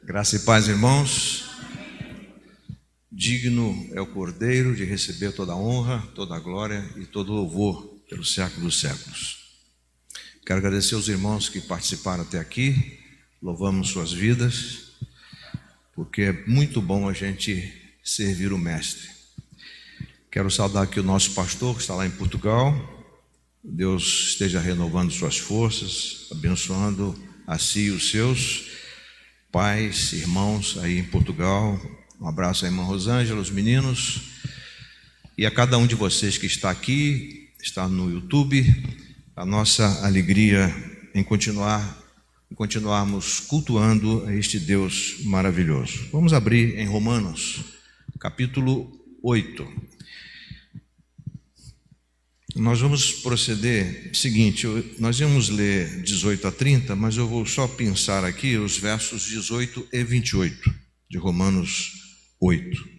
Graça e paz, irmãos. Digno é o Cordeiro de receber toda a honra, toda a glória e todo o louvor pelos séculos dos séculos. Quero agradecer aos irmãos que participaram até aqui, louvamos suas vidas, porque é muito bom a gente servir o Mestre. Quero saudar aqui o nosso pastor que está lá em Portugal. Deus esteja renovando suas forças, abençoando a si e os seus pais, irmãos aí em Portugal. Um abraço à irmã Rosângela, os meninos, e a cada um de vocês que está aqui, está no YouTube. A nossa alegria em continuarmos cultuando a este Deus maravilhoso. Vamos abrir em Romanos, capítulo 8. Nós vamos proceder seguinte, nós íamos ler 18 a 30, mas eu vou só pensar aqui os versos 18 e 28 de Romanos 8.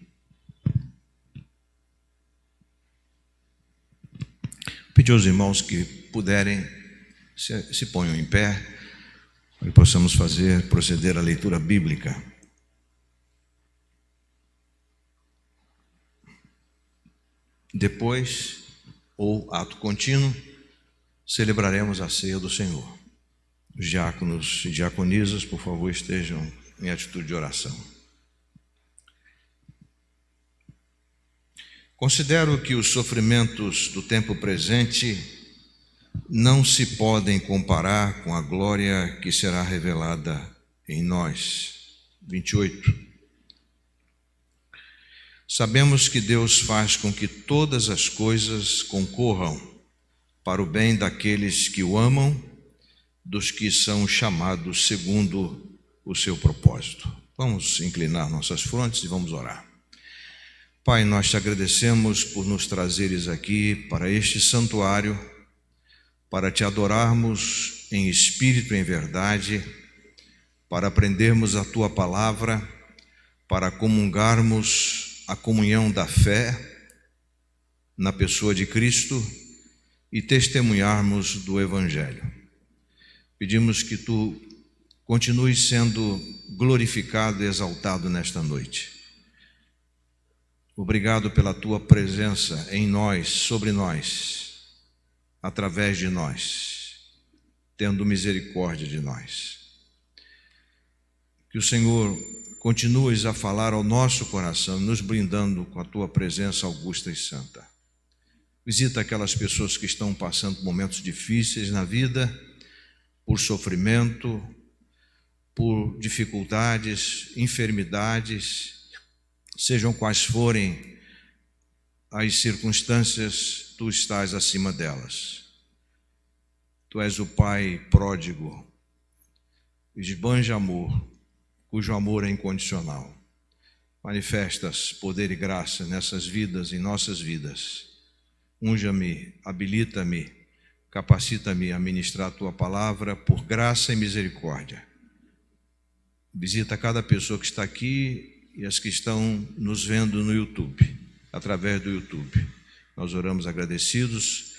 Pedir aos irmãos que puderem, se ponham em pé, para que possamos proceder à leitura bíblica. Depois, ou ato contínuo, celebraremos a ceia do Senhor. Os diáconos e diaconisas, por favor, estejam em atitude de oração. Considero que os sofrimentos do tempo presente não se podem comparar com a glória que será revelada em nós. 28. Sabemos que Deus faz com que todas as coisas concorram para o bem daqueles que o amam, dos que são chamados segundo o seu propósito. Vamos inclinar nossas frontes e vamos orar. Pai, nós te agradecemos por nos trazeres aqui para este santuário, para te adorarmos em espírito e em verdade, para aprendermos a tua palavra, para comungarmos a comunhão da fé na pessoa de Cristo e testemunharmos do Evangelho. Pedimos que tu continues sendo glorificado e exaltado nesta noite. Obrigado pela tua presença em nós, sobre nós, através de nós, tendo misericórdia de nós. Que o Senhor continues a falar ao nosso coração, nos brindando com a tua presença augusta e santa. Visita aquelas pessoas que estão passando momentos difíceis na vida, por sofrimento, por dificuldades, enfermidades, sejam quais forem as circunstâncias, tu estás acima delas. Tu és o Pai pródigo, esbanja amor, cujo amor é incondicional. Manifestas poder e graça nessas vidas, em nossas vidas. Unja-me, habilita-me, capacita-me a ministrar a tua palavra por graça e misericórdia. Visita cada pessoa que está aqui e as que estão nos vendo no YouTube, através do YouTube. Nós oramos agradecidos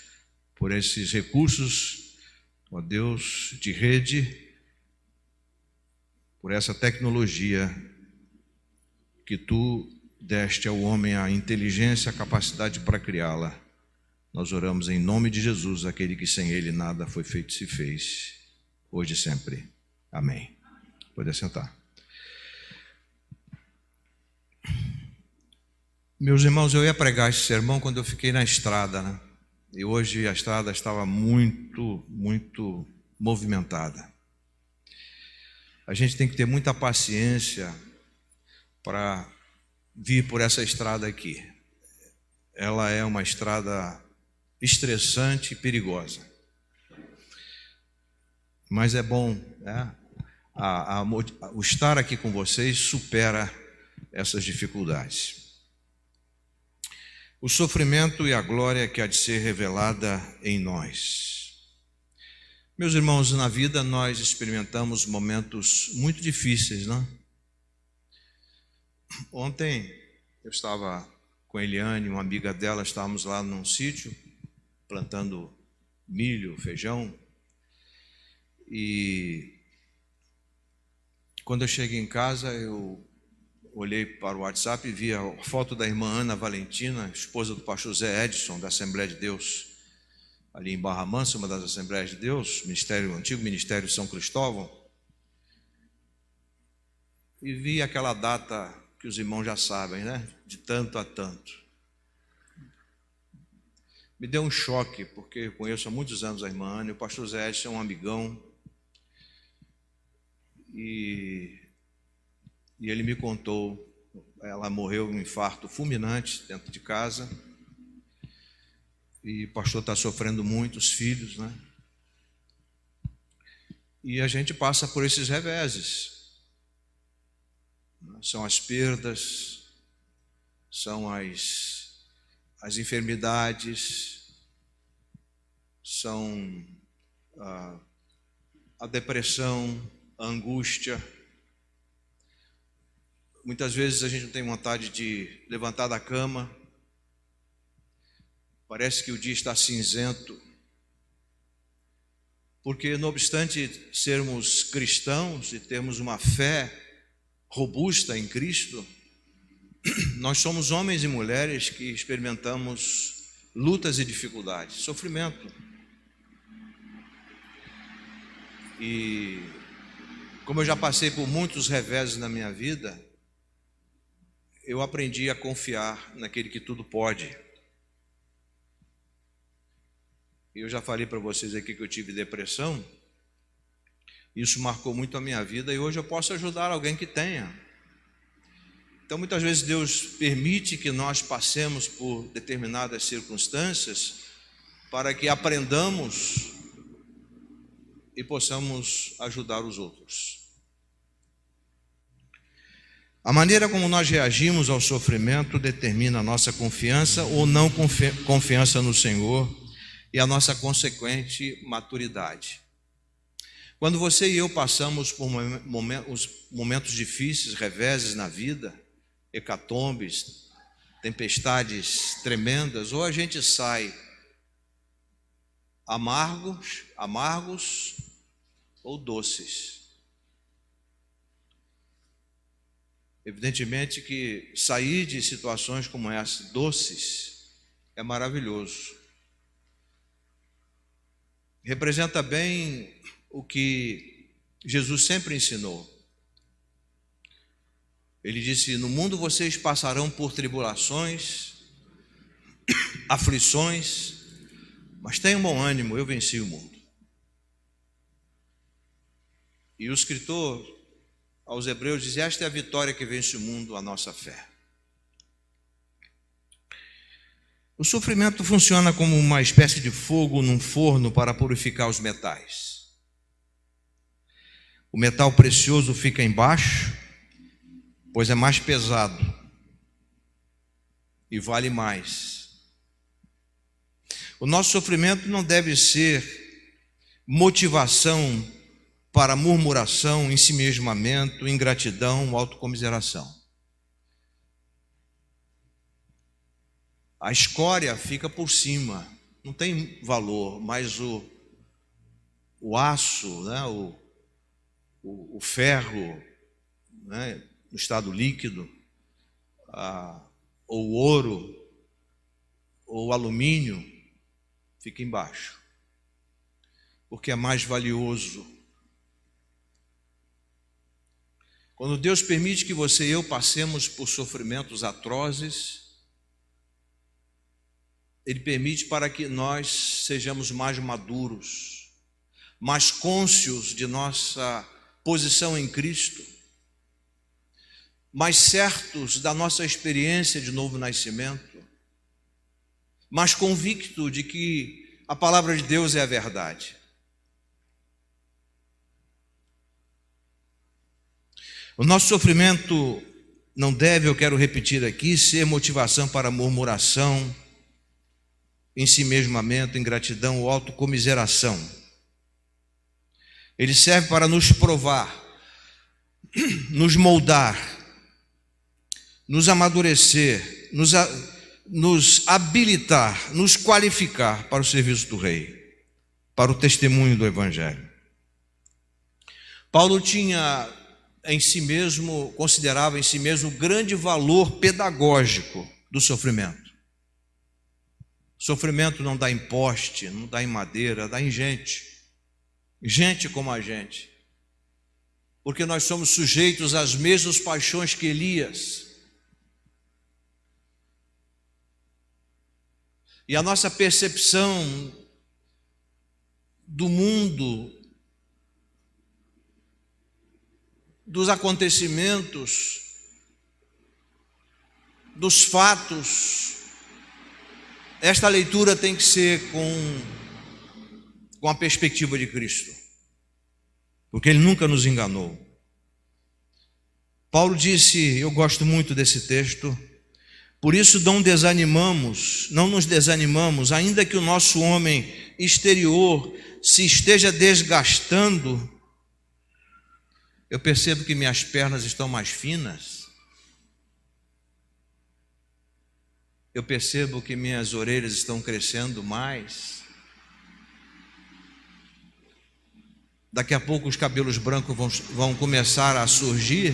por esses recursos, ó Deus, de rede, por essa tecnologia que tu deste ao homem a inteligência, a capacidade para criá-la. Nós oramos em nome de Jesus, aquele que sem ele nada foi feito se fez, hoje e sempre. Amém. Pode assentar. Meus irmãos, eu ia pregar esse sermão quando eu fiquei na estrada, né? E hoje a estrada estava muito movimentada. A gente tem que ter muita paciência para vir por essa estrada aqui. Ela é uma estrada estressante e perigosa. Mas é bom, né? O estar aqui com vocês supera essas dificuldades. O sofrimento e a glória que há de ser revelada em nós. Meus irmãos, na vida nós experimentamos momentos muito difíceis, não? Ontem eu estava com a Eliane, uma amiga dela, estávamos lá num sítio, plantando milho, feijão, e Quando eu cheguei em casa, eu olhei para o WhatsApp e vi a foto da irmã Ana Valentina, esposa do pastor Zé Edson, da Assembleia de Deus, ali em Barra Mansa, uma das Assembleias de Deus, antigo Ministério São Cristóvão. E vi aquela data que os irmãos já sabem, né? De tanto a tanto. Me deu um choque, porque eu conheço há muitos anos a irmã Ana, e o pastor Zé Edson é um amigão. E ele me contou, ela morreu de um infarto fulminante dentro de casa. E o pastor está sofrendo muito, os filhos, né? E a gente passa por esses reveses. São as perdas, são as enfermidades, são a depressão, a angústia. Muitas vezes a gente não tem vontade de levantar da cama. Parece que o dia está cinzento. Porque, não obstante sermos cristãos e termos uma fé robusta em Cristo, nós somos homens e mulheres que experimentamos lutas e dificuldades, sofrimento. E como eu já passei por muitos reveses na minha vida, eu aprendi a confiar naquele que tudo pode. Eu já falei para vocês aqui que eu tive depressão. Isso marcou muito a minha vida e hoje eu posso ajudar alguém que tenha. Então, muitas vezes Deus permite que nós passemos por determinadas circunstâncias para que aprendamos e possamos ajudar os outros. A maneira como nós reagimos ao sofrimento determina a nossa confiança ou não confiança no Senhor e a nossa consequente maturidade. Quando você e eu passamos por momentos difíceis, reveses na vida, hecatombes, tempestades tremendas, ou a gente sai amargos ou doces. Evidentemente que sair de situações como essa, doces, é maravilhoso. Representa bem o que Jesus sempre ensinou. Ele disse: no mundo vocês passarão por tribulações, aflições, mas tenham bom ânimo, eu venci o mundo. E o escritor aos Hebreus diz: esta é a vitória que vence o mundo, a nossa fé. O sofrimento funciona como uma espécie de fogo num forno para purificar os metais. O metal precioso fica embaixo, pois é mais pesado e vale mais. O nosso sofrimento não deve ser motivação para murmuração, ensimesmamento, ingratidão, autocomiseração. A escória fica por cima, não tem valor, mas o aço, né, o ferro, né, no estado líquido, ou o ouro, ou o alumínio, fica embaixo, porque é mais valioso. Quando Deus permite que você e eu passemos por sofrimentos atrozes, Ele permite para que nós sejamos mais maduros, mais cônscios de nossa posição em Cristo, mais certos da nossa experiência de novo nascimento, mais convictos de que a palavra de Deus é a verdade. O nosso sofrimento não deve, eu quero repetir aqui, ser motivação para murmuração, ensimesmamento, ingratidão ou autocomiseração. Ele serve para nos provar, nos moldar, nos amadurecer, nos habilitar, nos qualificar para o serviço do Rei, para o testemunho do Evangelho. Paulo tinha em si mesmo, considerava em si mesmo o grande valor pedagógico do sofrimento. Sofrimento não dá em poste, não dá em madeira, dá em gente. Gente como a gente. Porque nós somos sujeitos às mesmas paixões que Elias. E a nossa percepção do mundo, dos acontecimentos, dos fatos, esta leitura tem que ser com a perspectiva de Cristo, porque Ele nunca nos enganou. Paulo disse, eu gosto muito desse texto, por isso não nos desanimamos, ainda que o nosso homem exterior se esteja desgastando. Eu percebo que minhas pernas estão mais finas. Eu percebo que minhas orelhas estão crescendo mais. Daqui a pouco os cabelos brancos vão começar a surgir.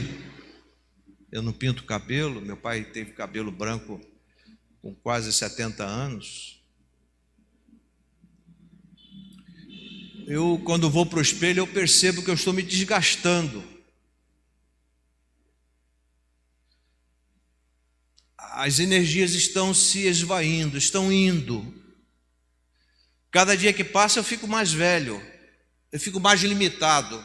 Eu não pinto cabelo, meu pai teve cabelo branco com quase 70 anos. Quando vou para o espelho, eu percebo que eu estou me desgastando. As energias estão se esvaindo, estão indo. Cada dia que passa eu fico mais velho, eu fico mais limitado.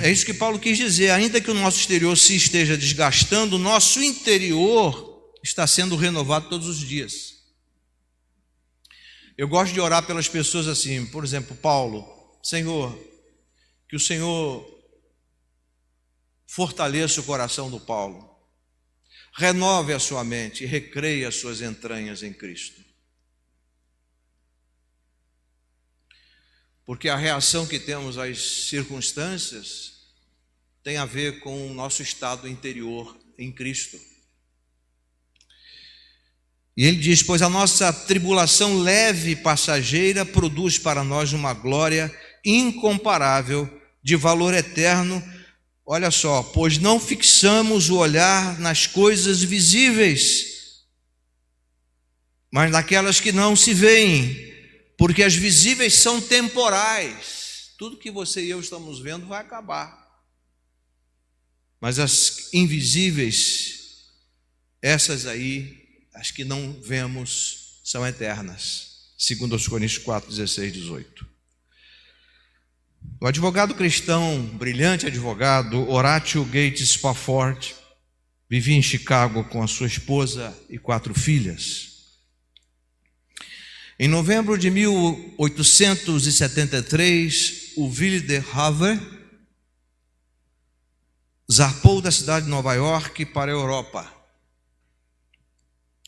É isso que Paulo quis dizer, ainda que o nosso exterior se esteja desgastando, o nosso interior está sendo renovado todos os dias. Eu gosto de orar pelas pessoas assim, por exemplo, Paulo, Senhor, que o Senhor fortaleça o coração do Paulo, renove a sua mente e recreia as suas entranhas em Cristo. Porque a reação que temos às circunstâncias tem a ver com o nosso estado interior em Cristo. E ele diz, pois a nossa tribulação leve e passageira produz para nós uma glória incomparável, de valor eterno. Olha só, pois não fixamos o olhar nas coisas visíveis, mas naquelas que não se veem, porque as visíveis são temporais. Tudo que você e eu estamos vendo vai acabar. Mas as invisíveis, essas aí, as que não vemos, são eternas. Segundo aos Coríntios 4, 16, 18. O advogado cristão, brilhante advogado, Horatio Gates Spafford, vivia em Chicago com a sua esposa e 4 filhas. Em novembro de 1873, o Ville de Havre zarpou da cidade de Nova York para a Europa.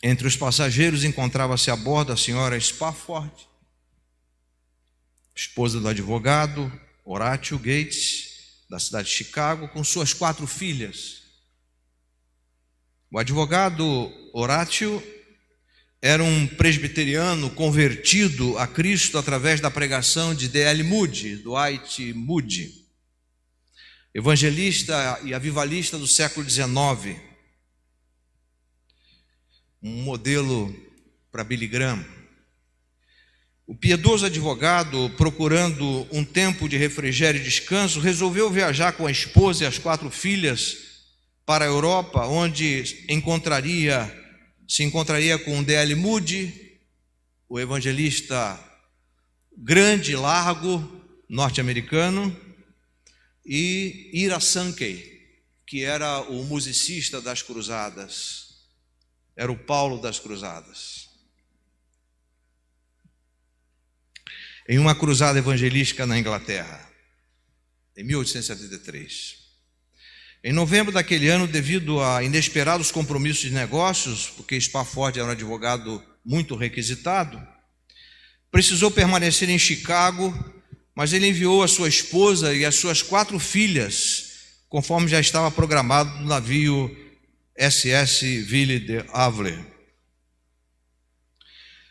Entre os passageiros encontrava-se a bordo a senhora Spafford, esposa do advogado Horatio Gates, da cidade de Chicago, com suas 4 filhas. O advogado Horatio era um presbiteriano convertido a Cristo através da pregação de D.L. Moody, Dwight Moody, evangelista e avivalista do século XIX, um modelo para Billy Graham. O piedoso advogado, procurando um tempo de refrigério e descanso, resolveu viajar com a esposa e as 4 filhas para a Europa, onde se encontraria com D.L. Moody, o evangelista grande, largo, norte-americano, e Ira Sankey, que era o musicista das cruzadas, era o Paulo das cruzadas. Em uma cruzada evangelística na Inglaterra, em 1873. Em novembro daquele ano, devido a inesperados compromissos de negócios, porque Spafford era um advogado muito requisitado, precisou permanecer em Chicago, mas ele enviou a sua esposa e as suas 4 filhas, conforme já estava programado no navio SS Ville de Havre.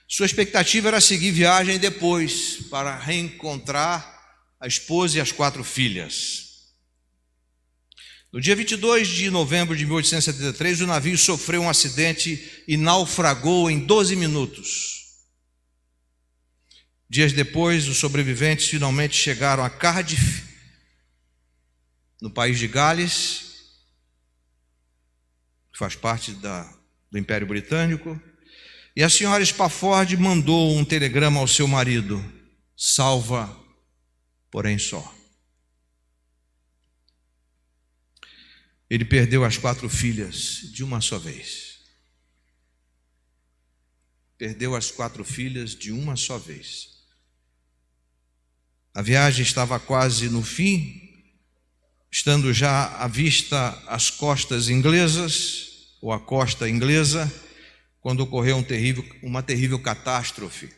Sua expectativa era seguir viagem depois, para reencontrar a esposa e as 4 filhas. No dia 22 de novembro de 1873, o navio sofreu um acidente e naufragou em 12 minutos. Dias depois, os sobreviventes finalmente chegaram a Cardiff, no país de Gales, que faz parte do Império Britânico, e a senhora Spafford mandou um telegrama ao seu marido: salva, porém só. Ele perdeu as 4 filhas de uma só vez. Perdeu as 4 filhas de uma só vez. A viagem estava quase no fim, estando já à vista as costas inglesas, ou a costa inglesa, quando ocorreu uma terrível catástrofe.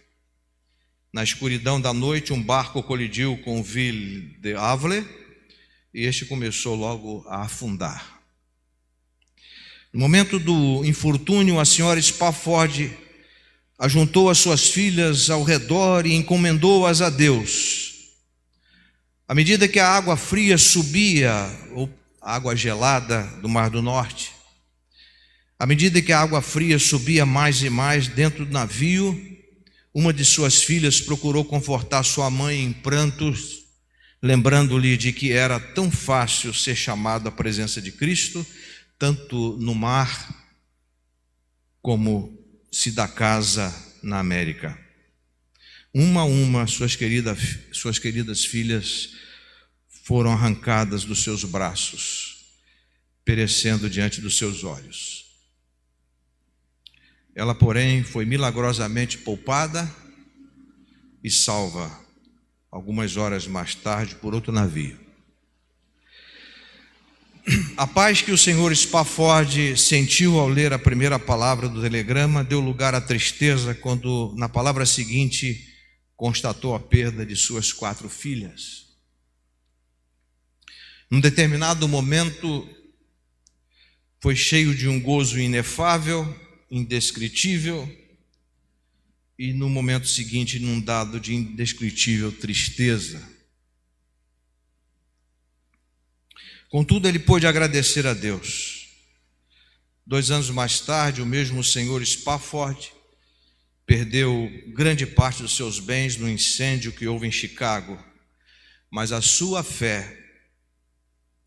Na escuridão da noite, um barco colidiu com o Ville de Havre e este começou logo a afundar. No momento do infortúnio, a senhora Spafford ajuntou as suas filhas ao redor e encomendou-as a Deus. À medida que a água fria subia, ou a água gelada do Mar do Norte, à medida que a água fria subia mais e mais dentro do navio, uma de suas filhas procurou confortar sua mãe em prantos, lembrando-lhe de que era tão fácil ser chamado à presença de Cristo, tanto no mar como se da casa na América. Uma a uma, suas queridas filhas foram arrancadas dos seus braços, perecendo diante dos seus olhos. Ela, porém, foi milagrosamente poupada e salva algumas horas mais tarde por outro navio. A paz que o senhor Spafford sentiu ao ler a primeira palavra do telegrama deu lugar à tristeza quando, na palavra seguinte, constatou a perda de suas 4 filhas. Num determinado momento, foi cheio de um gozo inefável, indescritível, e no momento seguinte, inundado de indescritível tristeza. Contudo, ele pôde agradecer a Deus. 2 anos mais tarde, o mesmo senhor Spafford perdeu grande parte dos seus bens no incêndio que houve em Chicago, mas a sua fé,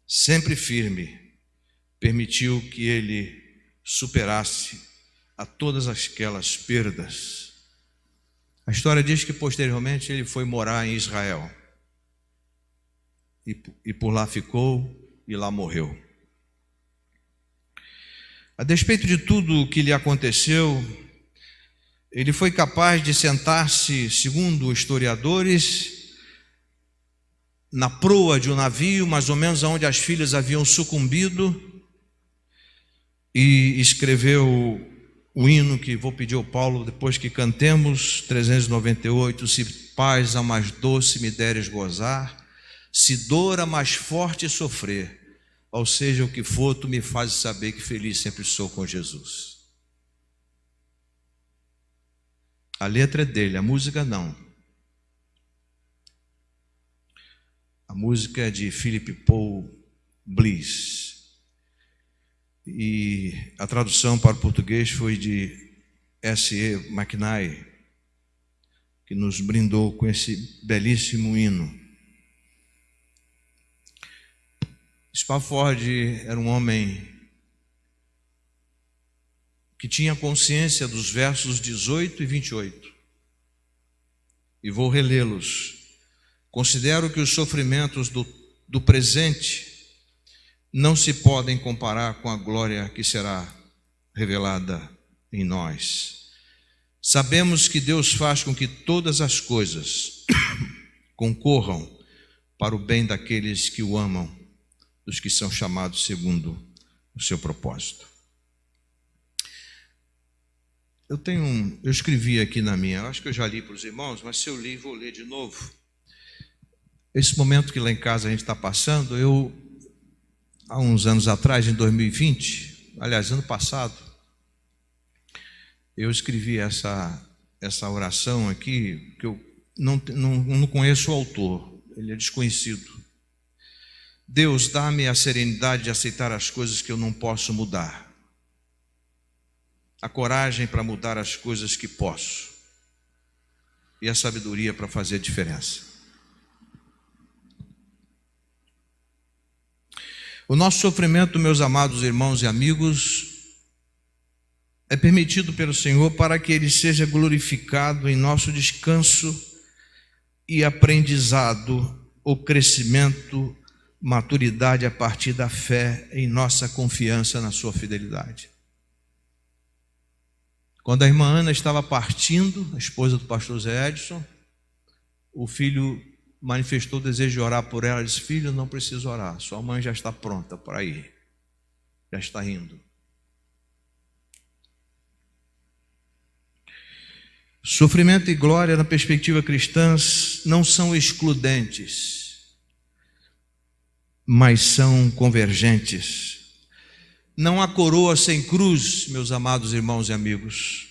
sempre firme, permitiu que ele superasse a todas aquelas perdas. A história diz que posteriormente ele foi morar em Israel e por lá ficou e lá morreu. A despeito de tudo o que lhe aconteceu, ele foi capaz de sentar-se, segundo historiadores, na proa de um navio, mais ou menos onde as filhas haviam sucumbido, e escreveu o hino que vou pedir ao Paulo depois que cantemos, 398, se paz a mais doce me deres gozar, se dor a mais forte sofrer, ou seja, o que for, tu me fazes saber que feliz sempre sou com Jesus. A letra é dele, a música não. A música é de Philip Paul Bliss. E a tradução para o português foi de S.E. McNay, que nos brindou com esse belíssimo hino. Spafford era um homem que tinha consciência dos versos 18 e 28. E vou relê-los. Considero que os sofrimentos do presente não se podem comparar com a glória que será revelada em nós. Sabemos que Deus faz com que todas as coisas concorram para o bem daqueles que o amam, dos que são chamados segundo o seu propósito. Eu escrevi aqui na minha, acho que eu já li para os irmãos, mas se eu li, vou ler de novo. Esse momento que lá em casa a gente está passando, há uns anos atrás, em 2020, aliás, ano passado, eu escrevi essa oração aqui, que eu não conheço o autor, ele é desconhecido. Deus, dá-me a serenidade de aceitar as coisas que eu não posso mudar, a coragem para mudar as coisas que posso e a sabedoria para fazer a diferença. O nosso sofrimento, meus amados irmãos e amigos, é permitido pelo Senhor para que Ele seja glorificado em nosso descanso e aprendizado, ou crescimento, maturidade a partir da fé em nossa confiança na sua fidelidade. Quando a irmã Ana estava partindo, a esposa do pastor Zé Edson, o filho manifestou o desejo de orar por ela. Disse: filho, não precisa orar, sua mãe já está pronta para ir, já está indo. Sofrimento e glória na perspectiva cristã não são excludentes, mas são convergentes. Não há coroa sem cruz, meus amados irmãos e amigos.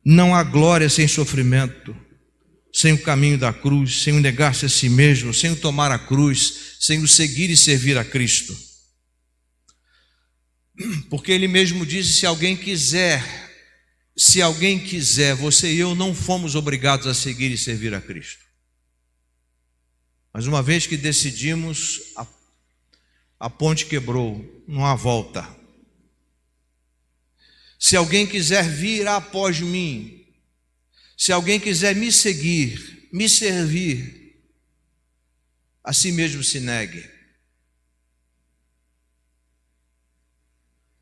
Não há glória sem sofrimento, sem o caminho da cruz, sem o negar-se a si mesmo, sem o tomar a cruz, sem o seguir e servir a Cristo. Porque Ele mesmo disse: se alguém quiser, você e eu não fomos obrigados a seguir e servir a Cristo. Mas uma vez que decidimos, a ponte quebrou, não há volta. Se alguém quiser vir após mim, se alguém quiser me seguir, me servir, a si mesmo se negue.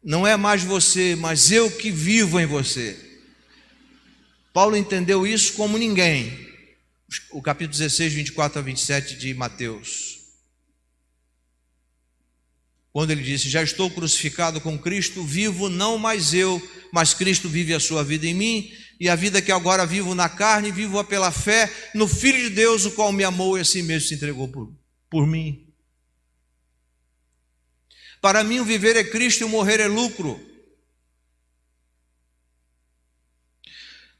Não é mais você, mas eu que vivo em você. Paulo entendeu isso como ninguém. O capítulo 16, 24 a 27 de Mateus. Quando ele disse: já estou crucificado com Cristo, vivo não mais eu, mas Cristo vive a sua vida em mim, e a vida que agora vivo na carne, vivo-a pela fé no Filho de Deus, o qual me amou e assim mesmo se entregou por mim. Para mim o viver é Cristo e o morrer é lucro.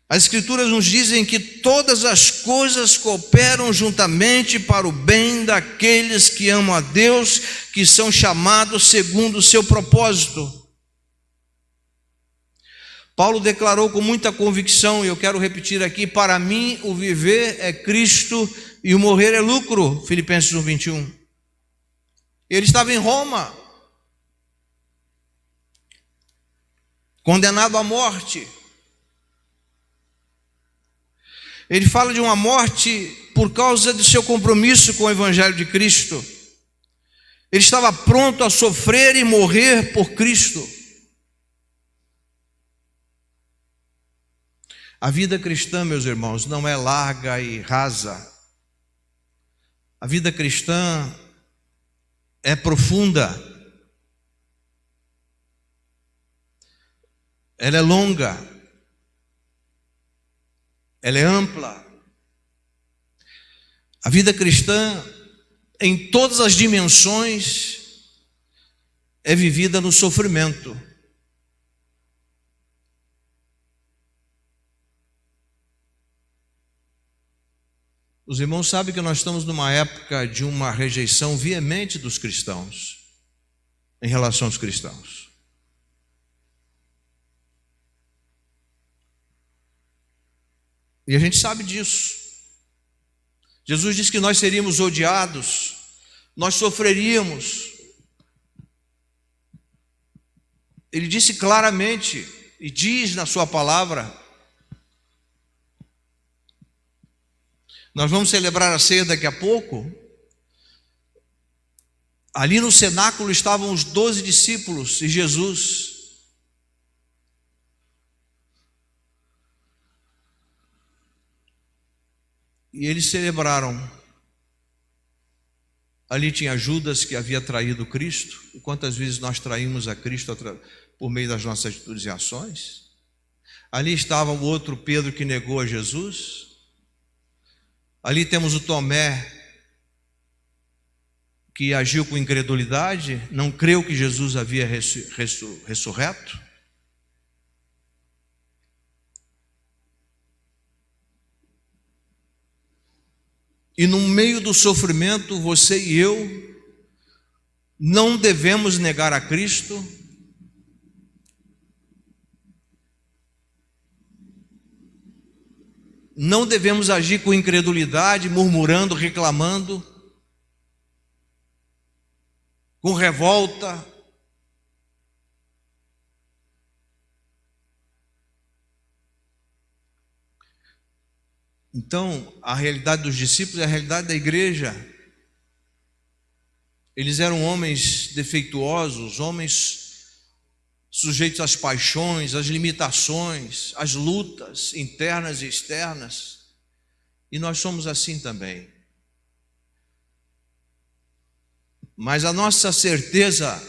As Escrituras nos dizem que todas as coisas cooperam juntamente para o bem daqueles que amam a Deus, que são chamados segundo o seu propósito. Paulo declarou com muita convicção, e eu quero repetir aqui: para mim o viver é Cristo e o morrer é lucro. Filipenses 1:21. Ele estava em Roma, condenado à morte. Ele fala de uma morte por causa do seu compromisso com o Evangelho de Cristo. Ele estava pronto a sofrer e morrer por Cristo. A vida cristã, meus irmãos, não é larga e rasa. A vida cristã é profunda. Ela é longa. Ela é ampla. A vida cristã, em todas as dimensões, é vivida no sofrimento. Os irmãos sabem que nós estamos numa época de uma rejeição veemente dos cristãos, em relação aos cristãos. E a gente sabe disso. Jesus disse que nós seríamos odiados, nós sofreríamos. Ele disse claramente, e diz na sua palavra. Nós vamos celebrar a ceia daqui a pouco. Ali no cenáculo estavam os 12 discípulos e Jesus. E eles celebraram. Ali tinha Judas, que havia traído Cristo. E quantas vezes nós traímos a Cristo por meio das nossas atitudes e ações? Ali estava o outro Pedro, que negou a Jesus. Ali temos o Tomé, que agiu com incredulidade, não creu que Jesus havia ressurreto. E no meio do sofrimento, você e eu não devemos negar a Cristo, não devemos agir com incredulidade, murmurando, reclamando, com revolta. Então, a realidade dos discípulos é a realidade da igreja. Eles eram homens defeituosos, homens sujeitos às paixões, às limitações, às lutas internas e externas. E nós somos assim também. Mas a nossa certeza,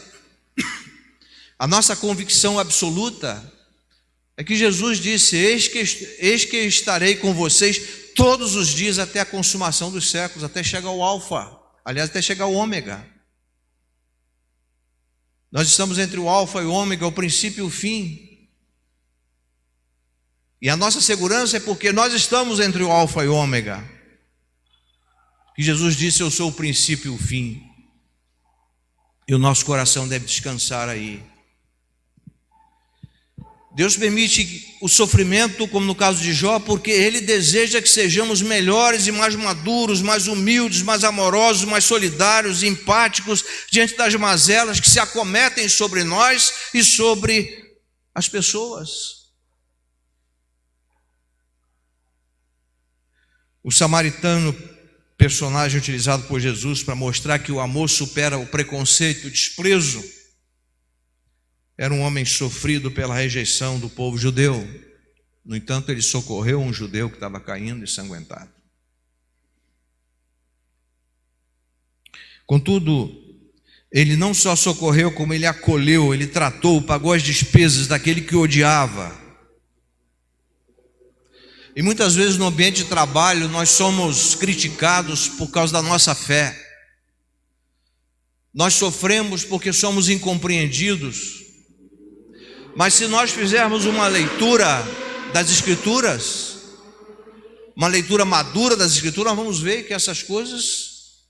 a nossa convicção absoluta é que Jesus disse: eis que estarei com vocês todos os dias até a consumação dos séculos, até chegar ao alfa, aliás, até chegar ao ômega. Nós estamos entre o alfa e o ômega, o princípio e o fim. E a nossa segurança é porque nós estamos entre o alfa e o ômega. Que Jesus disse: eu sou o princípio e o fim. E o nosso coração deve descansar aí. Deus permite o sofrimento, como no caso de Jó, porque Ele deseja que sejamos melhores e mais maduros, mais humildes, mais amorosos, mais solidários, empáticos diante das mazelas que se acometem sobre nós e sobre as pessoas. O samaritano, personagem utilizado por Jesus para mostrar que o amor supera o preconceito, o desprezo, era um homem sofrido pela rejeição do povo judeu. No entanto, ele socorreu um judeu que estava caindo ensanguentado. Contudo, ele não só socorreu, como ele acolheu, ele tratou, pagou as despesas daquele que o odiava. E muitas vezes no ambiente de trabalho nós somos criticados por causa da nossa fé. Nós sofremos porque somos incompreendidos. Mas se nós fizermos uma leitura das Escrituras, uma leitura madura das Escrituras, vamos ver que essas coisas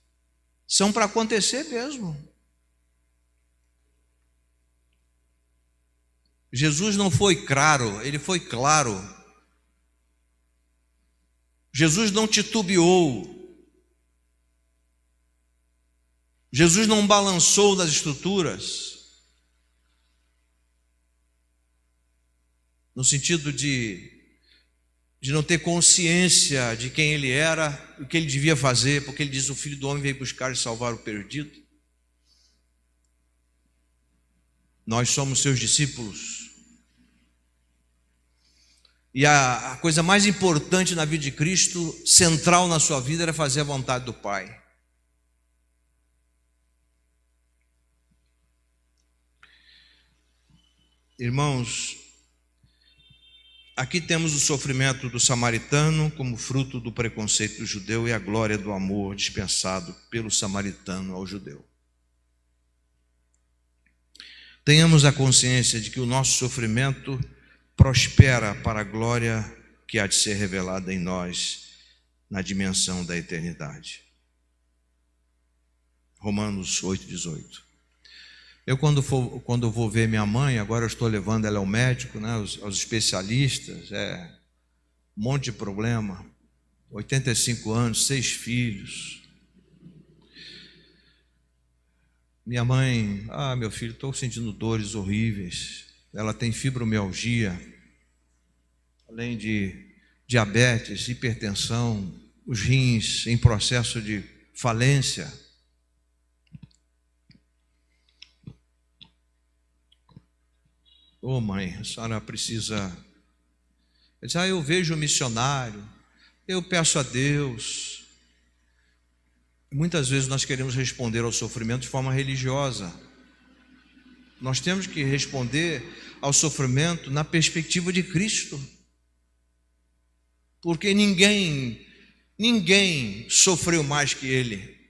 são para acontecer mesmo. Jesus não foi claro, ele foi claro. Jesus não titubeou. Jesus não balançou das Escrituras, no sentido de não ter consciência de quem ele era, o que ele devia fazer, porque ele diz: o Filho do Homem veio buscar e salvar o perdido. Nós somos seus discípulos. E a coisa mais importante na vida de Cristo, central na sua vida, era fazer a vontade do Pai. Irmãos, aqui temos o sofrimento do samaritano como fruto do preconceito do judeu e a glória do amor dispensado pelo samaritano ao judeu. Tenhamos a consciência de que o nosso sofrimento prospera para a glória que há de ser revelada em nós na dimensão da eternidade. Romanos 8,18. Eu quando eu vou ver minha mãe, agora eu estou levando ela ao médico, né, aos especialistas, um monte de problema, 85 anos, 6 filhos. Minha mãe: meu filho, estou sentindo dores horríveis. Ela tem fibromialgia, além de diabetes, hipertensão, os rins em processo de falência. Mãe, a senhora precisa... Ela diz: eu vejo o missionário, eu peço a Deus. Muitas vezes nós queremos responder ao sofrimento de forma religiosa. Nós temos que responder ao sofrimento na perspectiva de Cristo. Porque ninguém sofreu mais que Ele.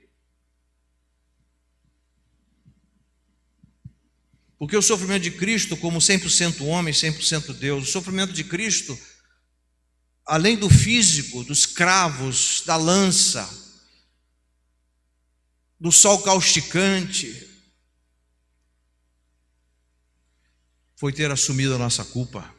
Porque o sofrimento de Cristo, como 100% homem, 100% Deus, o sofrimento de Cristo, além do físico, dos cravos, da lança, do sol causticante, foi ter assumido a nossa culpa.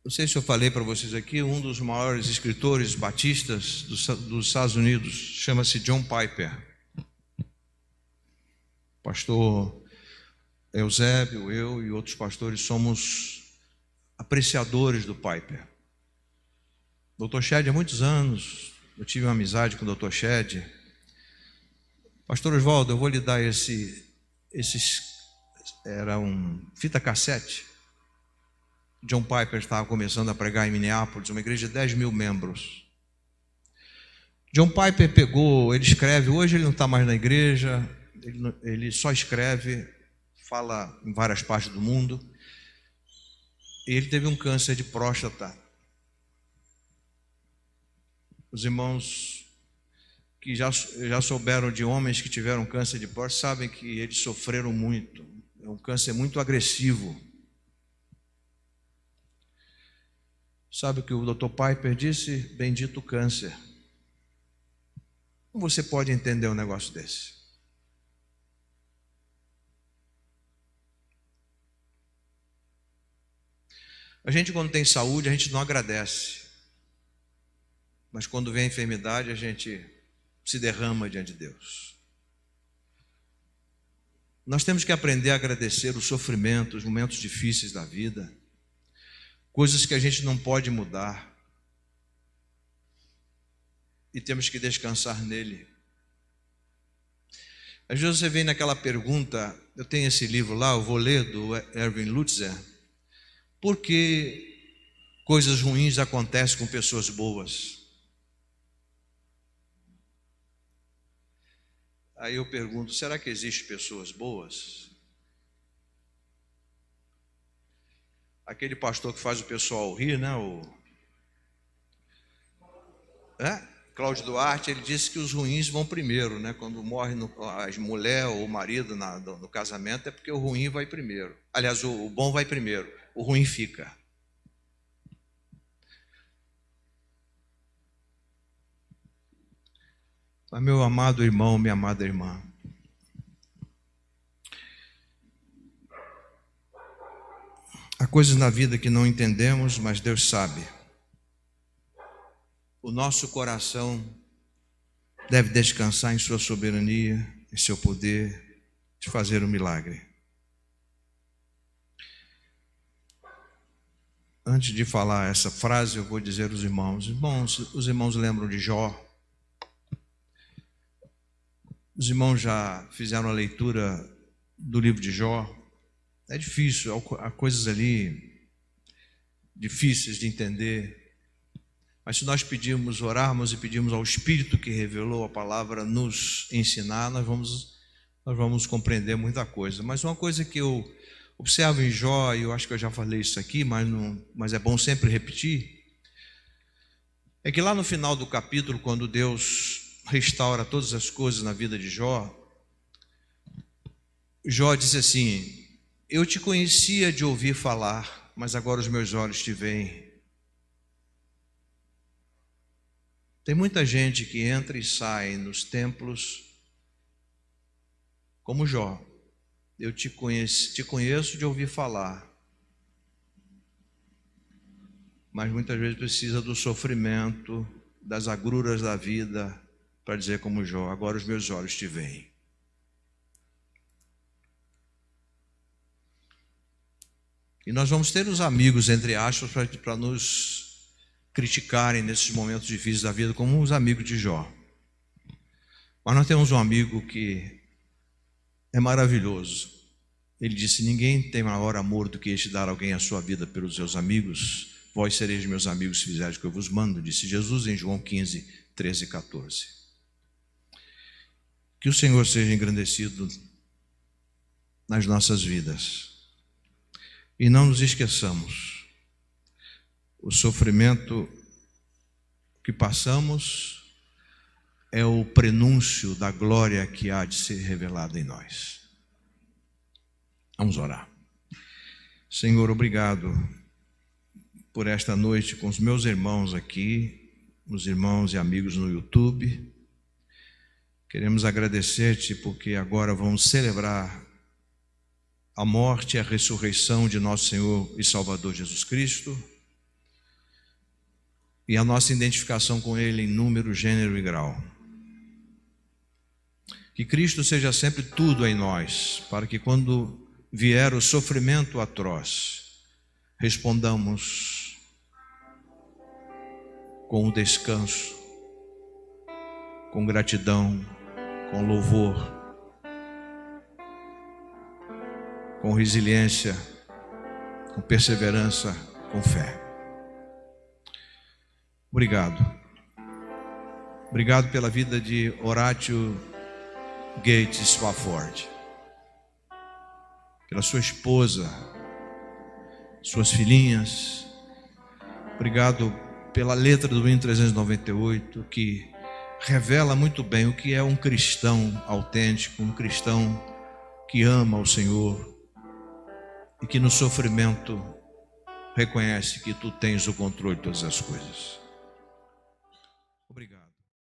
Não sei se eu falei para vocês aqui, um dos maiores escritores batistas dos Estados Unidos chama-se John Piper. Pastor Eusébio, eu e outros pastores somos apreciadores do Piper. Dr. Shedd, há muitos anos, eu tive uma amizade com o Dr. Shedd. Pastor Oswaldo, eu vou lhe dar era um fita cassete. John Piper estava começando a pregar em Minneapolis, uma igreja de 10 mil membros. John Piper ele escreve, hoje ele não está mais na igreja, ele só escreve, fala em várias partes do mundo. E ele teve um câncer de próstata. Os irmãos que já souberam de homens que tiveram câncer de próstata sabem que eles sofreram muito. É um câncer muito agressivo. Sabe o que o Dr. Piper disse? Bendito câncer. Como você pode entender um negócio desse? A gente, quando tem saúde, a gente não agradece. Mas quando vem a enfermidade, a gente se derrama diante de Deus. Nós temos que aprender a agradecer o sofrimento, os momentos difíceis da vida, coisas que a gente não pode mudar, e temos que descansar nele. Às vezes você vem naquela pergunta, eu tenho esse livro lá, eu vou ler, do Erwin Lutzer, por que coisas ruins acontecem com pessoas boas? Aí eu pergunto, será que existem pessoas boas? Aquele pastor que faz o pessoal rir, né? Cláudio Duarte, ele disse que os ruins vão primeiro, né? Quando morre a mulher ou o marido no casamento, é porque o ruim vai primeiro. Aliás, o bom vai primeiro, o ruim fica. Mas, meu amado irmão, minha amada irmã, há coisas na vida que não entendemos, mas Deus sabe. O nosso coração deve descansar em sua soberania, em seu poder de fazer um milagre. Antes de falar essa frase, eu vou dizer aos irmãos, os irmãos lembram de Jó? Os irmãos já fizeram a leitura do livro de Jó? É difícil, há coisas ali difíceis de entender. Mas se nós orarmos e pedirmos ao Espírito que revelou a palavra nos ensinar, nós vamos compreender muita coisa. Mas uma coisa que eu observo em Jó, e eu acho que eu já falei isso aqui, mas é bom sempre repetir, é que lá no final do capítulo, quando Deus restaura todas as coisas na vida de Jó, Jó diz assim: eu te conhecia de ouvir falar, mas agora os meus olhos te veem. Tem muita gente que entra e sai nos templos como Jó. Eu te conheço de ouvir falar, mas muitas vezes precisa do sofrimento, das agruras da vida, para dizer como Jó, agora os meus olhos te veem. E nós vamos ter os amigos, entre aspas, para nos criticarem nesses momentos difíceis da vida, como os amigos de Jó. Mas nós temos um amigo que é maravilhoso. Ele disse: ninguém tem maior amor do que este dar alguém a sua vida pelos seus amigos. Vós sereis meus amigos se fizerdes o que eu vos mando, disse Jesus em João 15, 13 e 14. Que o Senhor seja engrandecido nas nossas vidas. E não nos esqueçamos, o sofrimento que passamos é o prenúncio da glória que há de ser revelada em nós. Vamos orar. Senhor, obrigado por esta noite com os meus irmãos aqui, os irmãos e amigos no YouTube. Queremos agradecer-te porque agora vamos celebrar a morte e a ressurreição de nosso Senhor e Salvador Jesus Cristo e a nossa identificação com Ele em número, gênero e grau. Que Cristo seja sempre tudo em nós, para que quando vier o sofrimento atroz, respondamos com o descanso, com gratidão, com louvor, com resiliência, com perseverança, com fé. Obrigado. Obrigado pela vida de Horatio Gates Swafford, pela sua esposa, suas filhinhas. Obrigado pela letra do hino 398, que revela muito bem o que é um cristão autêntico, um cristão que ama o Senhor e que no sofrimento reconhece que tu tens o controle de todas as coisas. Obrigado.